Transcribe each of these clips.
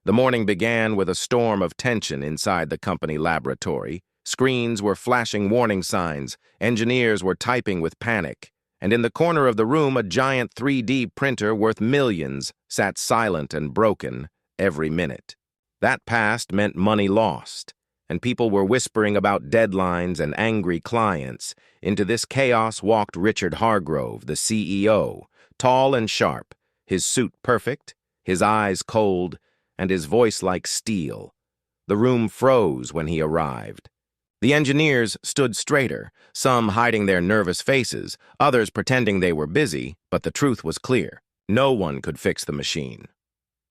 The morning began with a storm of tension inside the company laboratory. Screens were flashing warning signs, engineers were typing with panic, and in the corner of the room a giant 3D printer worth millions sat silent and broken every minute. That past meant money lost, and people were whispering about deadlines and angry clients. Into this chaos walked Richard Hargrove, the CEO, tall and sharp, his suit perfect, his eyes cold, and his voice like steel. The room froze when he arrived. The engineers stood straighter, some hiding their nervous faces, others pretending they were busy, but the truth was clear. No one could fix the machine.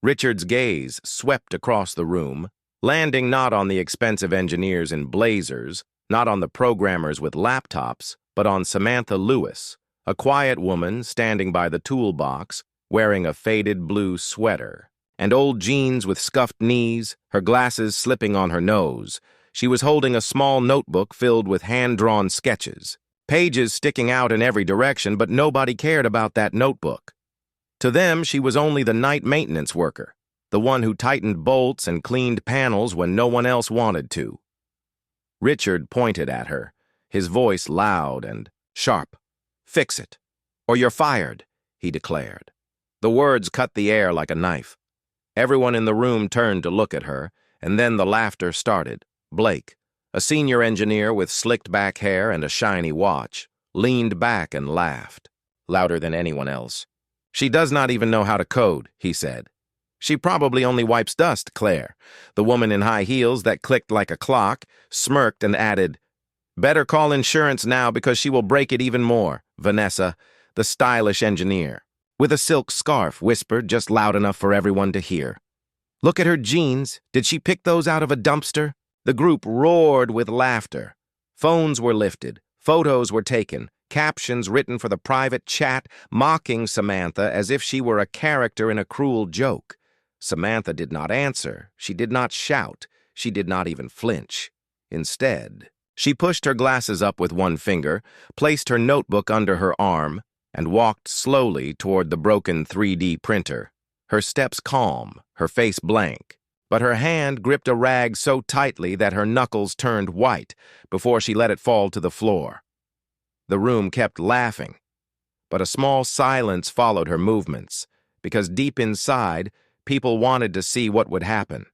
Richard's gaze swept across the room, landing not on the expensive engineers in blazers, not on the programmers with laptops, but on Samantha Lewis, a quiet woman standing by the toolbox, wearing a faded blue sweater and old jeans with scuffed knees, her glasses slipping on her nose. She was holding a small notebook filled with hand-drawn sketches, pages sticking out in every direction, but nobody cared about that notebook. To them, she was only the night maintenance worker, the one who tightened bolts and cleaned panels when no one else wanted to. Richard pointed at her, his voice loud and sharp. "Fix it, or you're fired," he declared. The words cut the air like a knife. Everyone in the room turned to look at her, and then the laughter started. Blake, a senior engineer with slicked-back hair and a shiny watch, leaned back and laughed, louder than anyone else. "She does not even know how to code," he said. "She probably only wipes dust." Claire, the woman in high heels that clicked like a clock, smirked and added, "Better call insurance now because she will break it even more." Vanessa, the stylish engineer, with a silk scarf, whispered just loud enough for everyone to hear, "Look at her jeans. Did she pick those out of a dumpster?" The group roared with laughter. Phones were lifted, photos were taken, captions written for the private chat, mocking Samantha as if she were a character in a cruel joke. Samantha did not answer, she did not shout, she did not even flinch. Instead, she pushed her glasses up with one finger, placed her notebook under her arm, and walked slowly toward the broken 3D printer, her steps calm, her face blank. But her hand gripped a rag so tightly that her knuckles turned white before she let it fall to the floor. The room kept laughing, but a small silence followed her movements, because deep inside, people wanted to see what would happen.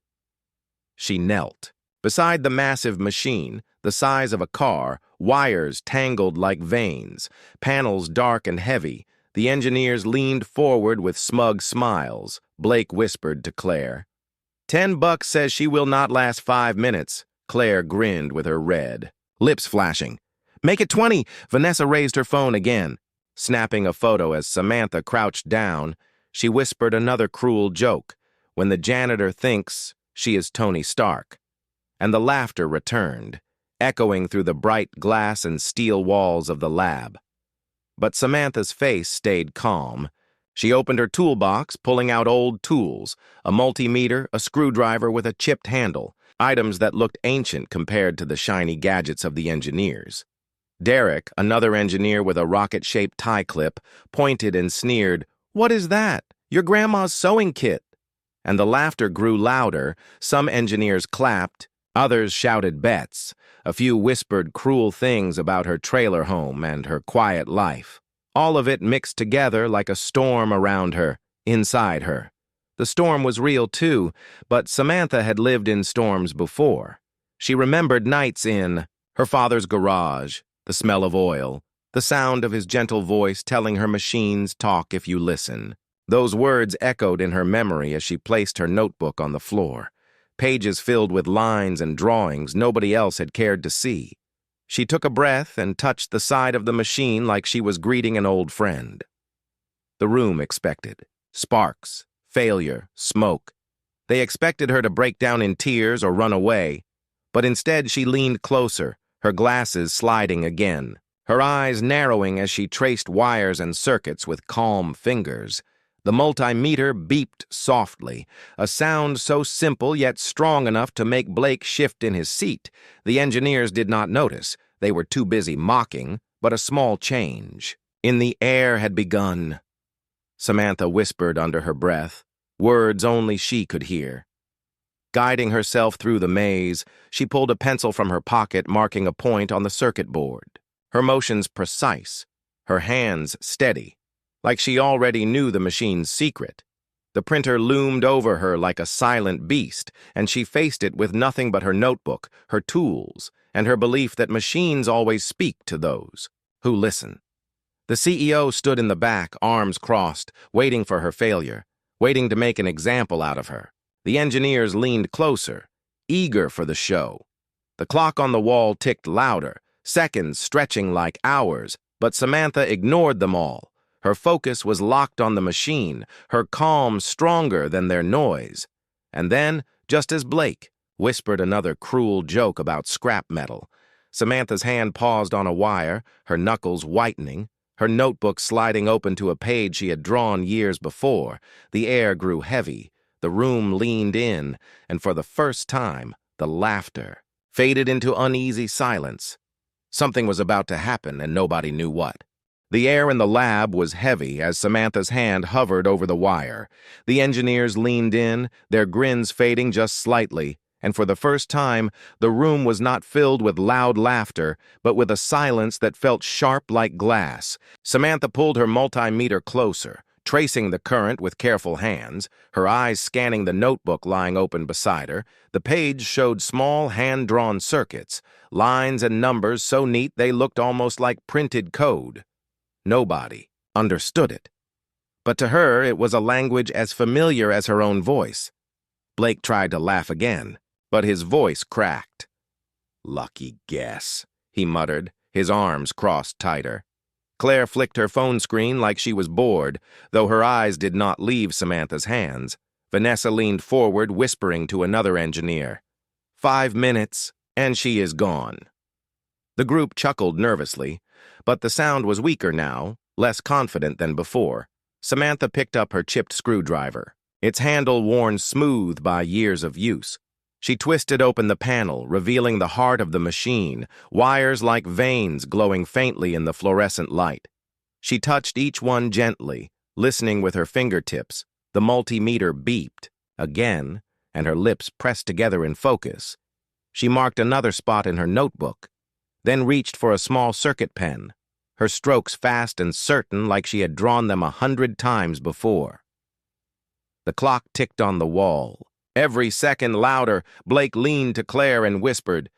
She knelt. Beside the massive machine, the size of a car, wires tangled like veins, panels dark and heavy, the engineers leaned forward with smug smiles. Blake whispered to Claire, $10 says she will not last 5 minutes. Claire grinned with her red lips flashing. "Make it 20. Vanessa raised her phone again. Snapping a photo as Samantha crouched down, she whispered another cruel joke. "When the janitor thinks she is Tony Stark." And the laughter returned, echoing through the bright glass and steel walls of the lab. But Samantha's face stayed calm. She opened her toolbox, pulling out old tools, a multimeter, a screwdriver with a chipped handle, items that looked ancient compared to the shiny gadgets of the engineers. Derek, another engineer with a rocket-shaped tie clip, pointed and sneered, "What is that? Your grandma's sewing kit." And the laughter grew louder. Some engineers clapped, others shouted bets. A few whispered cruel things about her trailer home and her quiet life. All of it mixed together like a storm around her, inside her. The storm was real too, but Samantha had lived in storms before. She remembered nights in her father's garage, the smell of oil, the sound of his gentle voice telling her machines talk if you listen. Those words echoed in her memory as she placed her notebook on the floor, pages filled with lines and drawings nobody else had cared to see. She took a breath and touched the side of the machine like she was greeting an old friend. The room expected sparks, failure, smoke. They expected her to break down in tears or run away, but instead she leaned closer, her glasses sliding again, her eyes narrowing as she traced wires and circuits with calm fingers. The multimeter beeped softly, a sound so simple yet strong enough to make Blake shift in his seat. The engineers did not notice. They were too busy mocking, but a small change in the air had begun. Samantha whispered under her breath, words only she could hear. Guiding herself through the maze, she pulled a pencil from her pocket, marking a point on the circuit board. Her motions precise, her hands steady, like she already knew the machine's secret. The printer loomed over her like a silent beast, and she faced it with nothing but her notebook, her tools, and her belief that machines always speak to those who listen. The CEO stood in the back, arms crossed, waiting for her failure, waiting to make an example out of her. The engineers leaned closer, eager for the show. The clock on the wall ticked louder, seconds stretching like hours, but Samantha ignored them all. Her focus was locked on the machine, her calm stronger than their noise. And then, just as Blake whispered another cruel joke about scrap metal, Samantha's hand paused on a wire, her knuckles whitening, her notebook sliding open to a page she had drawn years before. The air grew heavy, the room leaned in, and for the first time, the laughter faded into uneasy silence. Something was about to happen, and nobody knew what. The air in the lab was heavy as Samantha's hand hovered over the wire. The engineers leaned in, their grins fading just slightly, and for the first time, the room was not filled with loud laughter, but with a silence that felt sharp like glass. Samantha pulled her multimeter closer, tracing the current with careful hands, her eyes scanning the notebook lying open beside her. The page showed small hand-drawn circuits, lines and numbers so neat they looked almost like printed code. Nobody understood it. But to her, it was a language as familiar as her own voice. Blake tried to laugh again, but his voice cracked. "Lucky guess," he muttered, his arms crossed tighter. Claire flicked her phone screen like she was bored, though her eyes did not leave Samantha's hands. Vanessa leaned forward, whispering to another engineer. 5 minutes, and she is gone. The group chuckled nervously, but the sound was weaker now, less confident than before. Samantha picked up her chipped screwdriver, its handle worn smooth by years of use. She twisted open the panel, revealing the heart of the machine, wires like veins glowing faintly in the fluorescent light. She touched each one gently, listening with her fingertips. The multimeter beeped, again, and her lips pressed together in focus. She marked another spot in her notebook, then reached for a small circuit pen, her strokes fast and certain like she had drawn them 100 times before. The clock ticked on the wall. Every second louder. Blake leaned to Claire and whispered,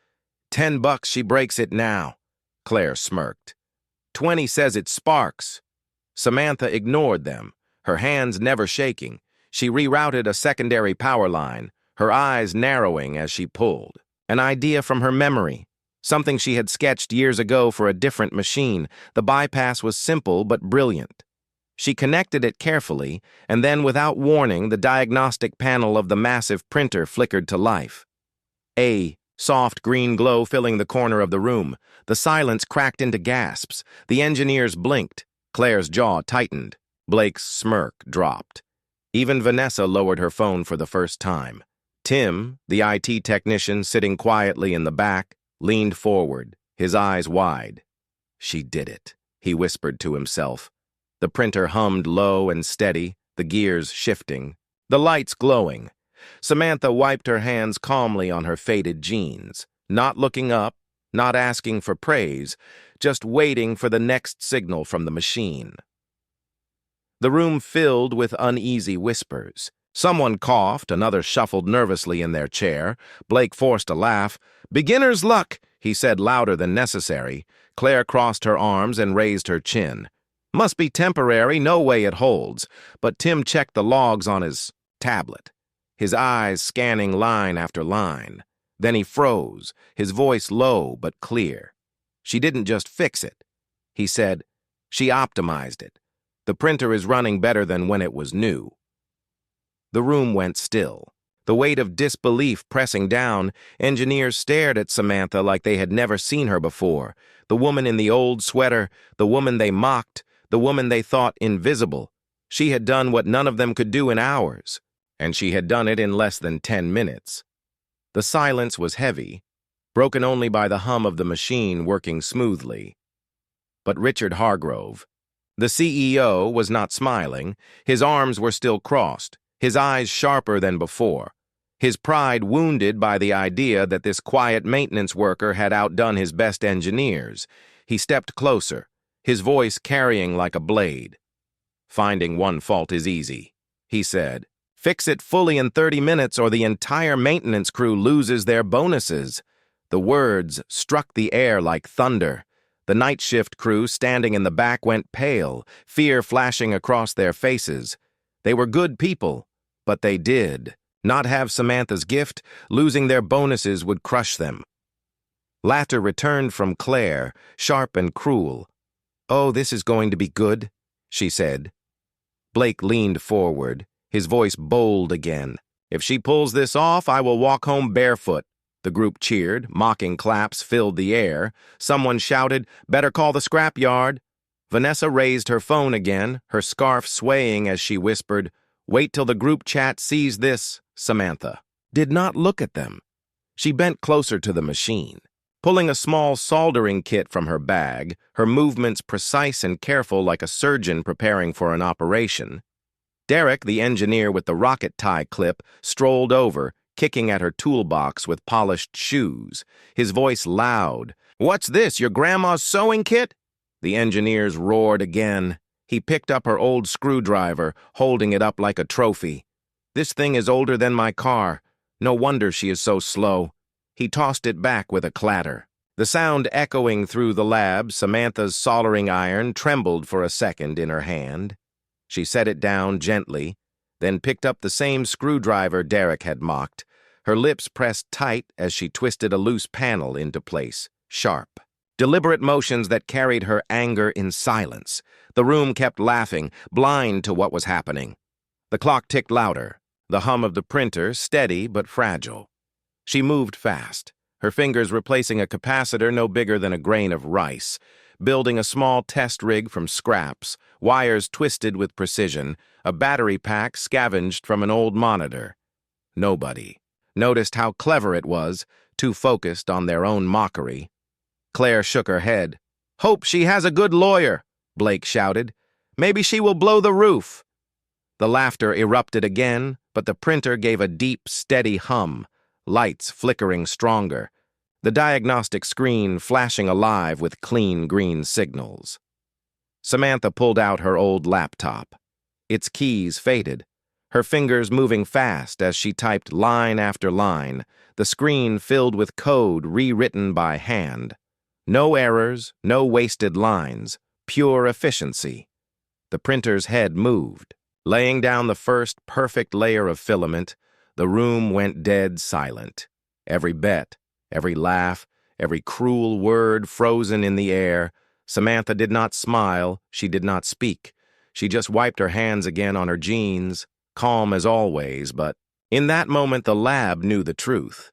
$10 she breaks it now. Claire smirked. 20 says it sparks. Samantha ignored them, her hands never shaking. She rerouted a secondary power line, her eyes narrowing as she pulled. An idea from her memory, something she had sketched years ago for a different machine. The bypass was simple but brilliant. She connected it carefully, and then, without warning, the diagnostic panel of the massive printer flickered to life. A soft green glow filling the corner of the room. The silence cracked into gasps. The engineers blinked. Claire's jaw tightened. Blake's smirk dropped. Even Vanessa lowered her phone for the first time. Tim, the IT technician sitting quietly in the back, leaned forward, his eyes wide. She did it, he whispered to himself. The printer hummed low and steady, the gears shifting, the lights glowing. Samantha wiped her hands calmly on her faded jeans, not looking up, not asking for praise, just waiting for the next signal from the machine. The room filled with uneasy whispers. Someone coughed, another shuffled nervously in their chair. Blake forced a laugh. "Beginner's luck," he said louder than necessary. Claire crossed her arms and raised her chin. "Must be temporary, no way it holds." But Tim checked the logs on his tablet, his eyes scanning line after line. Then he froze, his voice low but clear. "She didn't just fix it," he said. "She optimized it. The printer is running better than when it was new." The room went still. The weight of disbelief pressing down, engineers stared at Samantha like they had never seen her before. The woman in the old sweater, the woman they mocked, the woman they thought invisible. She had done what none of them could do in hours, and she had done it in less than 10 minutes. The silence was heavy, broken only by the hum of the machine working smoothly. But Richard Hargrove, the CEO, was not smiling. His arms were still crossed, his eyes sharper than before. His pride wounded by the idea that this quiet maintenance worker had outdone his best engineers. He stepped closer, his voice carrying like a blade. "Finding one fault is easy," he said. "Fix it fully in 30 minutes or the entire maintenance crew loses their bonuses." The words struck the air like thunder. The night shift crew standing in the back went pale, fear flashing across their faces. They were good people, but they did not have Samantha's gift. Losing their bonuses would crush them. Laughter returned from Claire, sharp and cruel. "Oh, this is going to be good," she said. Blake leaned forward, his voice bold again. "If she pulls this off, I will walk home barefoot." The group cheered, mocking claps filled the air. Someone shouted, "Better call the scrapyard." Vanessa raised her phone again, her scarf swaying as she whispered, "Wait till the group chat sees this." Samantha did not look at them. She bent closer to the machine, pulling a small soldering kit from her bag, her movements precise and careful like a surgeon preparing for an operation. Derek, the engineer with the rocket tie clip, strolled over, kicking at her toolbox with polished shoes, his voice loud. "What's this, your grandma's sewing kit?" The engineers roared again. He picked up her old screwdriver, holding it up like a trophy. "This thing is older than my car. No wonder she is so slow." He tossed it back with a clatter. The sound echoing through the lab, Samantha's soldering iron trembled for a second in her hand. She set it down gently, then picked up the same screwdriver Derek had mocked. Her lips pressed tight as she twisted a loose panel into place, sharp. Deliberate motions that carried her anger in silence. The room kept laughing, blind to what was happening. The clock ticked louder, the hum of the printer steady but fragile. She moved fast, her fingers replacing a capacitor no bigger than a grain of rice, building a small test rig from scraps, wires twisted with precision, a battery pack scavenged from an old monitor. Nobody noticed how clever it was, too focused on their own mockery. Claire shook her head. "Hope she has a good lawyer," Blake shouted. "Maybe she will blow the roof." The laughter erupted again, but the printer gave a deep, steady hum, lights flickering stronger, the diagnostic screen flashing alive with clean green signals. Samantha pulled out her old laptop. Its keys faded, her fingers moving fast as she typed line after line, the screen filled with code rewritten by hand. No errors, no wasted lines, pure efficiency. The printer's head moved. Laying down the first perfect layer of filament, the room went dead silent. Every bet, every laugh, every cruel word frozen in the air. Samantha did not smile, she did not speak. She just wiped her hands again on her jeans, calm as always, but in that moment the lab knew the truth.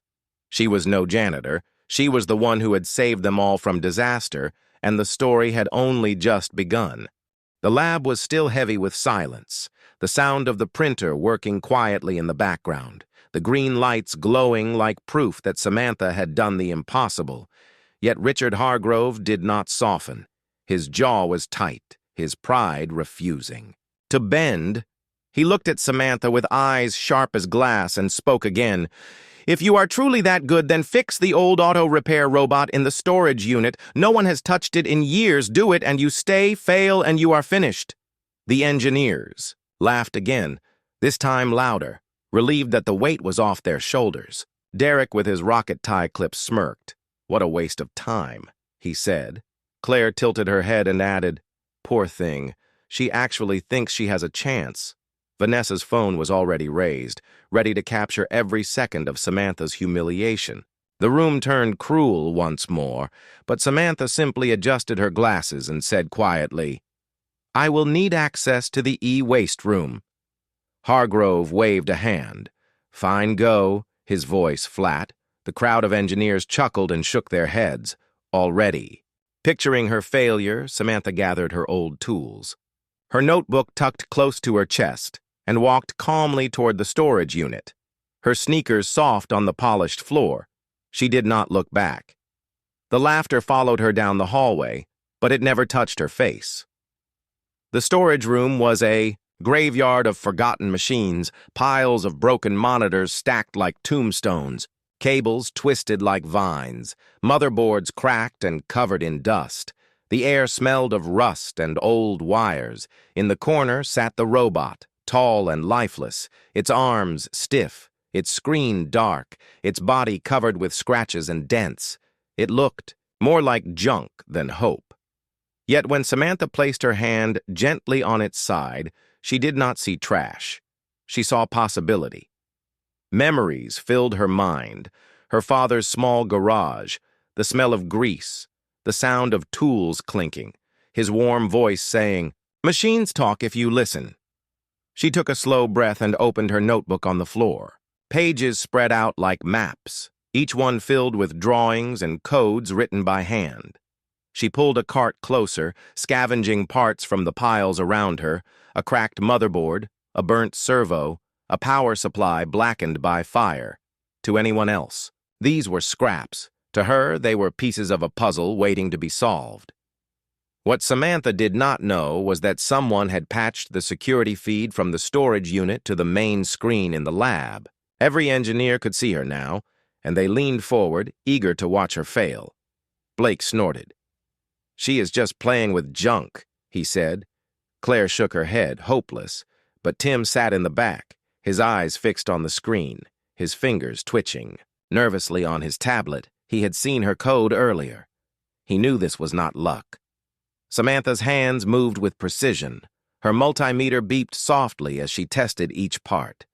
She was no janitor. She was the one who had saved them all from disaster, and the story had only just begun. The lab was still heavy with silence, the sound of the printer working quietly in the background, the green lights glowing like proof that Samantha had done the impossible. Yet Richard Hargrove did not soften. His jaw was tight, his pride refusing to bend. He looked at Samantha with eyes sharp as glass and spoke again. "If you are truly that good, then fix the old auto repair robot in the storage unit. No one has touched it in years. Do it and you stay, fail, and you are finished." The engineers laughed again, this time louder, relieved that the weight was off their shoulders. Derek, with his rocket tie clip, smirked. "What a waste of time," he said. Claire tilted her head and added, "Poor thing, she actually thinks she has a chance." Vanessa's phone was already raised, ready to capture every second of Samantha's humiliation. The room turned cruel once more, but Samantha simply adjusted her glasses and said quietly, "I will need access to the e-waste room." Hargrove waved a hand. "Fine go," his voice flat. The crowd of engineers chuckled and shook their heads. Already. Picturing her failure, Samantha gathered her old tools. Her notebook tucked close to her chest, and walked calmly toward the storage unit, her sneakers soft on the polished floor. She did not look back. The laughter followed her down the hallway, but it never touched her face. The storage room was a Graveyard of forgotten machines, piles of broken monitors stacked like tombstones, cables twisted like vines, motherboards cracked and covered in dust. The air smelled of rust and old wires. In the corner sat the robot, tall and lifeless, its arms stiff, its screen dark, its body covered with scratches and dents. It looked more like junk than hope. Yet when Samantha placed her hand gently on its side, she did not see trash. She saw possibility. Memories filled her mind, her father's small garage, the smell of grease, the sound of tools clinking, his warm voice saying, "Machines talk if you listen." She took a slow breath and opened her notebook on the floor. Pages spread out like maps, each one filled with drawings and codes written by hand. She pulled a cart closer, scavenging parts from the piles around her, a cracked motherboard, a burnt servo, a power supply blackened by fire. To anyone else, these were scraps. To her, they were pieces of a puzzle waiting to be solved. What Samantha did not know was that someone had patched the security feed from the storage unit to the main screen in the lab. Every engineer could see her now, and they leaned forward, eager to watch her fail. Blake snorted. "She is just playing with junk," he said. Claire shook her head, hopeless, but Tim sat in the back, his eyes fixed on the screen, his fingers twitching. Nervously on his tablet, he had seen her code earlier. He knew this was not luck. Samantha's hands moved with precision. Her multimeter beeped softly as she tested each part,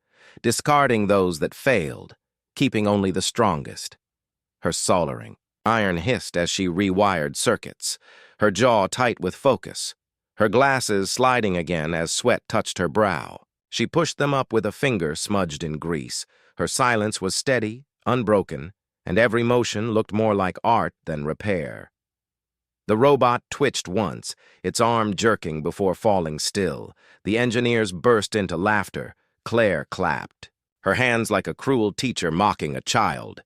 discarding those that failed, keeping only the strongest. Her soldering iron hissed as she rewired circuits, her jaw tight with focus, her glasses sliding again as sweat touched her brow. She pushed them up with a finger smudged in grease. Her silence was steady, unbroken, and every motion looked more like art than repair. The robot twitched once, its arm jerking before falling still. The engineers burst into laughter. Claire clapped, her hands like a cruel teacher mocking a child.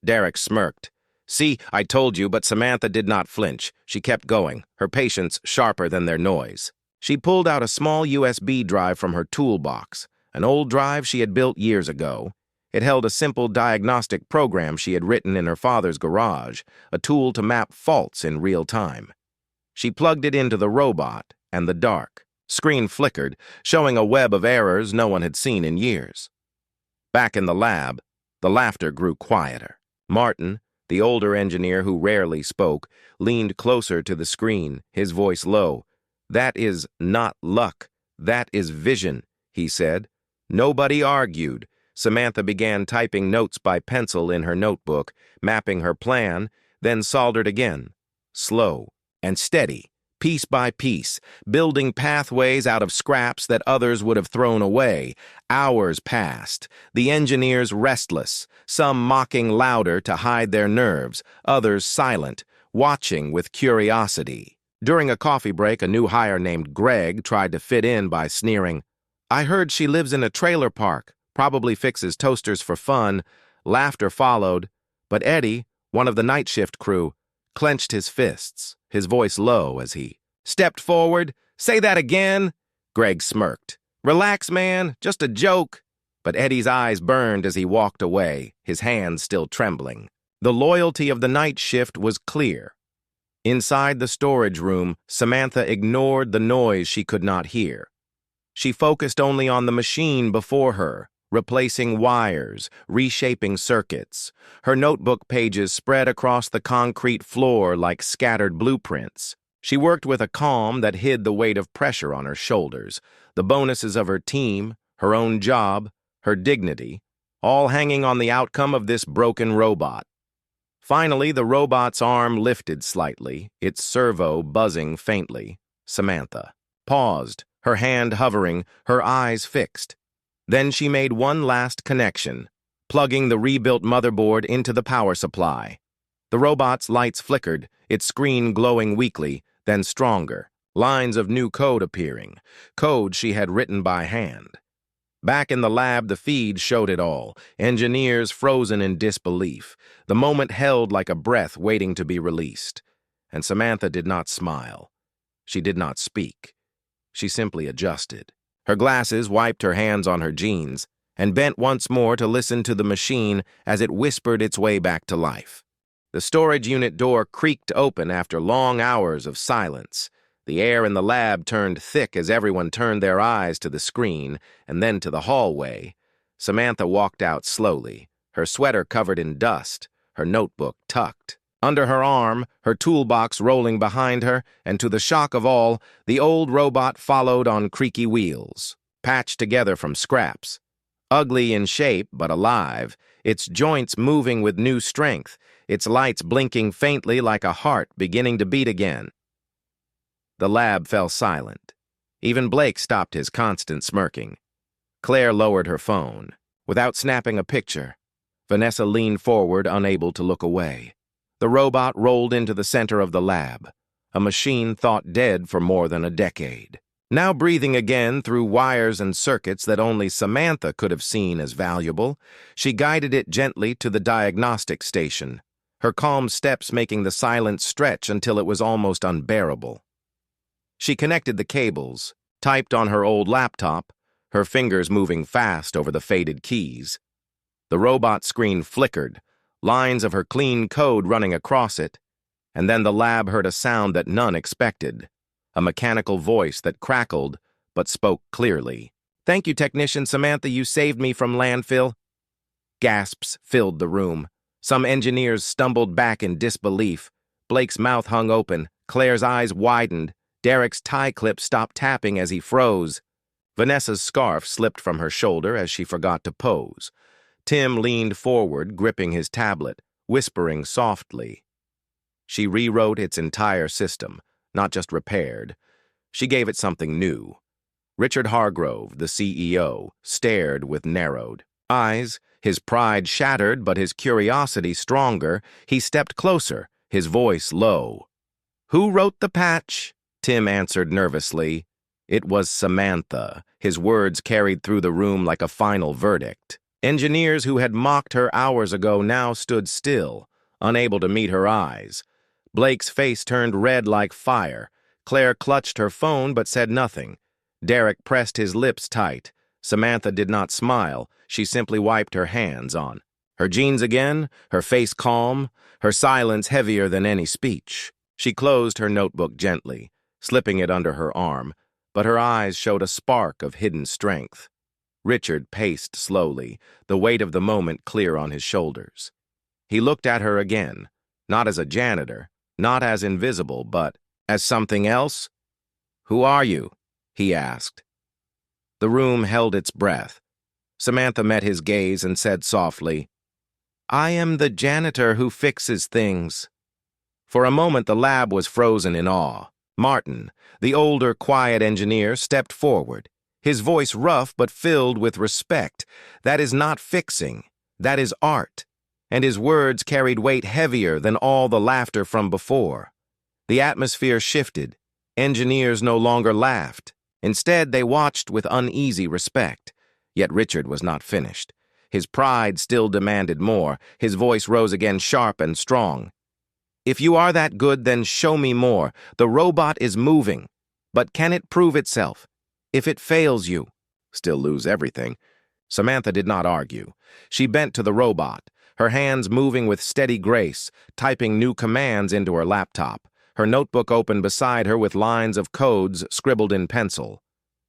Derek smirked. "See, I told you," but Samantha did not flinch. She kept going, her patience sharper than their noise. She pulled out a small USB drive from her toolbox, an old drive she had built years ago. It held a simple diagnostic program she had written in her father's garage, a tool to map faults in real time. She plugged it into the robot, and the dark screen flickered, showing a web of errors no one had seen in years. Back in the lab, the laughter grew quieter. Martin, the older engineer who rarely spoke, leaned closer to the screen, his voice low. "That is not luck. That is vision," he said. Nobody argued. Samantha began typing notes by pencil in her notebook, mapping her plan, then soldered again. Slow and steady, piece by piece, building pathways out of scraps that others would have thrown away. Hours passed, the engineers restless, some mocking louder to hide their nerves, others silent, watching with curiosity. During a coffee break, a new hire named Greg tried to fit in by sneering, "I heard she lives in a trailer park, probably fixes toasters for fun." Laughter followed, but Eddie, one of the night shift crew, clenched his fists, his voice low as he stepped forward. "Say that again." Greg smirked. "Relax, man, just a joke." But Eddie's eyes burned as he walked away, his hands still trembling. The loyalty of the night shift was clear. Inside the storage room, Samantha ignored the noise she could not hear. She focused only on the machine before her, replacing wires, reshaping circuits. Her notebook pages spread across the concrete floor like scattered blueprints. She worked with a calm that hid the weight of pressure on her shoulders, the bonuses of her team, her own job, her dignity, all hanging on the outcome of this broken robot. Finally, the robot's arm lifted slightly, its servo buzzing faintly. Samantha paused, her hand hovering, her eyes fixed. Then she made one last connection, plugging the rebuilt motherboard into the power supply. The robot's lights flickered, its screen glowing weakly, then stronger, lines of new code appearing, code she had written by hand. Back in the lab, the feed showed it all, engineers frozen in disbelief, the moment held like a breath waiting to be released. And Samantha did not smile. She did not speak. She simply adjusted. Her glasses wiped her hands on her jeans and bent once more to listen to the machine as it whispered its way back to life. The storage unit door creaked open after long hours of silence. The air in the lab turned thick as everyone turned their eyes to the screen and then to the hallway. Samantha walked out slowly, her sweater covered in dust, her notebook tucked under her arm, her toolbox rolling behind her, and to the shock of all, the old robot followed on creaky wheels, patched together from scraps. Ugly in shape, but alive, its joints moving with new strength, its lights blinking faintly like a heart beginning to beat again. The lab fell silent. Even Blake stopped his constant smirking. Claire lowered her phone. Without snapping a picture, Vanessa leaned forward, unable to look away. The robot rolled into the center of the lab, a machine thought dead for more than a decade. Now breathing again through wires and circuits that only Samantha could have seen as valuable, she guided it gently to the diagnostic station, her calm steps making the silence stretch until it was almost unbearable. She connected the cables, typed on her old laptop, her fingers moving fast over the faded keys. The robot screen flickered, lines of her clean code running across it, and then the lab heard a sound that none expected, a mechanical voice that crackled but spoke clearly. "Thank you, Technician Samantha, you saved me from landfill." Gasps filled the room. Some engineers stumbled back in disbelief. Blake's mouth hung open, Claire's eyes widened, Derek's tie clip stopped tapping as he froze. Vanessa's scarf slipped from her shoulder as she forgot to pose. Tim leaned forward, gripping his tablet, whispering softly. She rewrote its entire system, not just repaired. She gave it something new. Richard Hargrove, the CEO, stared with narrowed eyes, his pride shattered but his curiosity stronger. He stepped closer, his voice low. "Who wrote the patch?" Tim answered nervously. It was Samantha. His words carried through the room like a final verdict. Engineers who had mocked her hours ago now stood still, unable to meet her eyes. Blake's face turned red like fire. Claire clutched her phone but said nothing. Derek pressed his lips tight. Samantha did not smile. She simply wiped her hands on her jeans again, her face calm, her silence heavier than any speech. She closed her notebook gently, slipping it under her arm, but her eyes showed a spark of hidden strength. Richard paced slowly, the weight of the moment clear on his shoulders. He looked at her again, not as a janitor, not as invisible, but as something else. "Who are you?" he asked. The room held its breath. Samantha met his gaze and said softly, "I am the janitor who fixes things." For a moment the lab was frozen in awe. Martin, the older, quiet engineer, stepped forward, his voice rough but filled with respect. "That is not fixing, that is art." And his words carried weight heavier than all the laughter from before. The atmosphere shifted. Engineers no longer laughed. Instead, they watched with uneasy respect. Yet Richard was not finished. His pride still demanded more. His voice rose again sharp and strong. "If you are that good, then show me more. The robot is moving. But can it prove itself? If it fails you, still lose everything." Samantha did not argue. She bent to the robot, her hands moving with steady grace, typing new commands into her laptop, her notebook open beside her with lines of codes scribbled in pencil.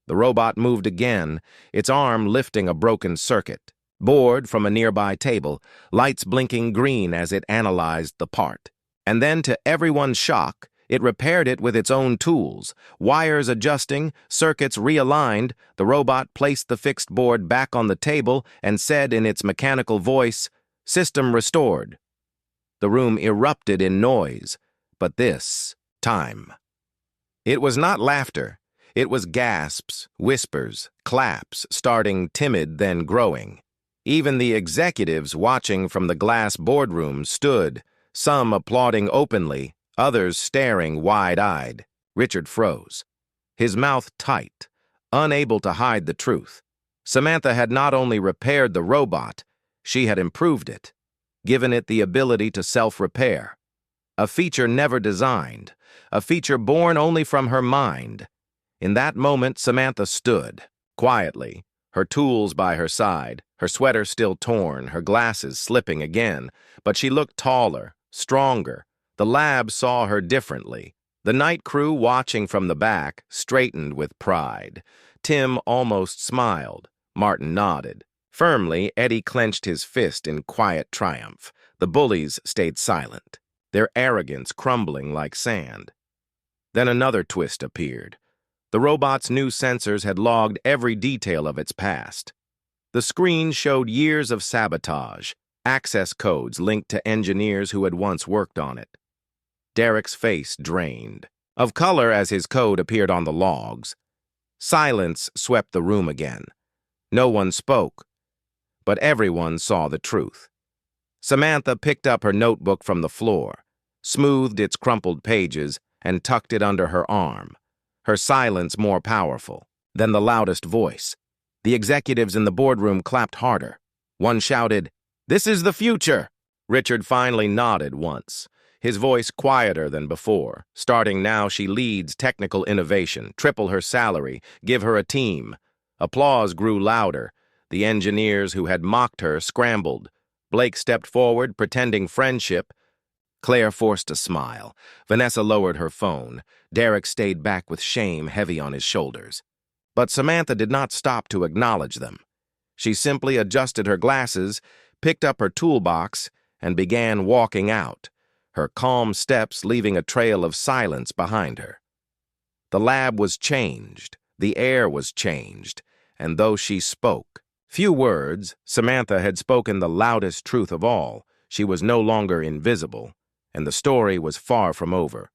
The robot moved again, its arm lifting a broken circuit. Board from a nearby table, lights blinking green as it analyzed the part. And then, to everyone's shock, it repaired it with its own tools. Wires adjusting, circuits realigned, the robot placed the fixed board back on the table and said in its mechanical voice, "System restored." The room erupted in noise, but this time. It was not laughter. It was gasps, whispers, claps, starting timid then growing. Even the executives watching from the glass boardroom stood, some applauding openly, others staring wide-eyed. Richard froze, his mouth tight, unable to hide the truth. Samantha had not only repaired the robot, she had improved it, given it the ability to self-repair. A feature never designed, a feature born only from her mind. In that moment, Samantha stood, Quietly, her tools by her side, her sweater still torn, her glasses slipping again, but she looked taller, stronger. The lab saw her differently. The night crew, watching from the back, straightened with pride. Tim almost smiled. Martin nodded. Firmly, Eddie clenched his fist in quiet triumph. The bullies stayed silent, their arrogance crumbling like sand. Then another twist appeared. The robot's new sensors had logged every detail of its past. The screen showed years of sabotage, access codes linked to engineers who had once worked on it. Derek's face drained. Of color as his code appeared on the logs. Silence swept the room again. No one spoke, but everyone saw the truth. Samantha picked up her notebook from the floor, smoothed its crumpled pages, and tucked it under her arm, her silence more powerful than the loudest voice. The executives in the boardroom clapped harder. One shouted, "This is the future!" Richard finally nodded once, his voice quieter than before. Starting now, she leads technical innovation, triple her salary, give her a team. Applause grew louder. The engineers who had mocked her scrambled. Blake stepped forward, pretending friendship. Claire forced a smile. Vanessa lowered her phone. Derek stayed back with shame heavy on his shoulders. But Samantha did not stop to acknowledge them. She simply adjusted her glasses, picked up her toolbox, and began walking out, her calm steps leaving a trail of silence behind her. The lab was changed, the air was changed, and though she spoke few words, Samantha had spoken the loudest truth of all. She was no longer invisible, and the story was far from over.